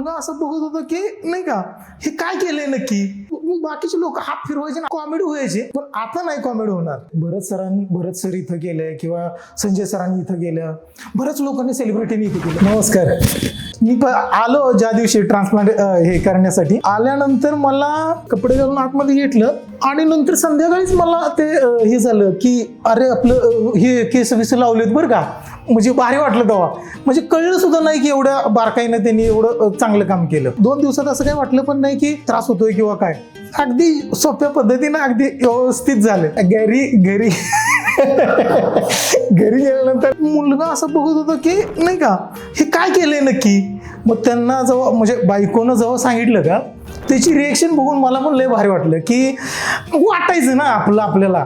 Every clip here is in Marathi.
मुलगा असं बघत होता की नाही का हे काय केलंय नक्की. बाकीचे लोक हात फिरवायचे ना, कॉमेडी व्हायची, पण आता नाही कॉमेडी होणार. भरत सर इथं गेले किंवा संजय सरांनी इथं गेलं, बऱ्याच लोकांनी सेलिब्रिटीनी इथे केलं. नमस्कार. मी आलो ज्या दिवशी ट्रान्सप्लांट हे करण्यासाठी, आल्यानंतर मला कपडे घालून आतमध्ये घेतलं आणि नंतर संध्याकाळीच मला ते हे झालं की अरे आपलं हे केस विस लावलेत बरं का. म्हणजे भारी वाटलं तेव्हा, म्हणजे कळलं सुद्धा नाही की एवढ्या बारकाईनं त्यांनी एवढं चांगलं काम केलं. 2 दिवसात असं काही वाटलं पण नाही की त्रास होतोय किंवा काय. अगदी सोप्या पद्धतीनं अगदी व्यवस्थित झालं. घरी गेल्यानंतर मुलगा असं बघत होता की नाही का हे काय केलंय नक्की. मग त्यांना जेव्हा म्हणजे बायकोनं जेव्हा सांगितलं का, त्याची रिएक्शन बघून मला पण लय भारी वाटलं की वाटायचं ना आपल्याला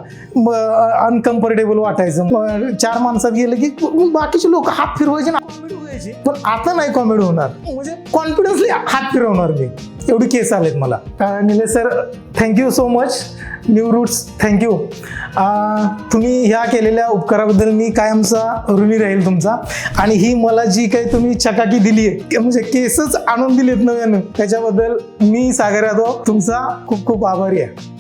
अनकम्फर्टेबल वाटायचं. 4 माणसात गेलं की बाकीचे लोक हात फिरवायचे ना, कॉमेडी व्हायची, पण आता नाही कॉमेडी होणार. म्हणजे कॉन्फिडन्सली हात फिरवणार मी. एवढी केस आलेत मला. Nilesh sir thank you so much. New roots thank you. तुम्ही ह्या केलेल्या उपकाराबद्दल मी कायमचा ऋणी राहील तुमचा. आणि ही मला जी काही तुम्ही चकाकी दिली आहे, म्हणजे केसच आणून दिलेत नव्यानं, त्याच्याबद्दल मी सागर यादव तुमचा खूप खूप आभारी आहे.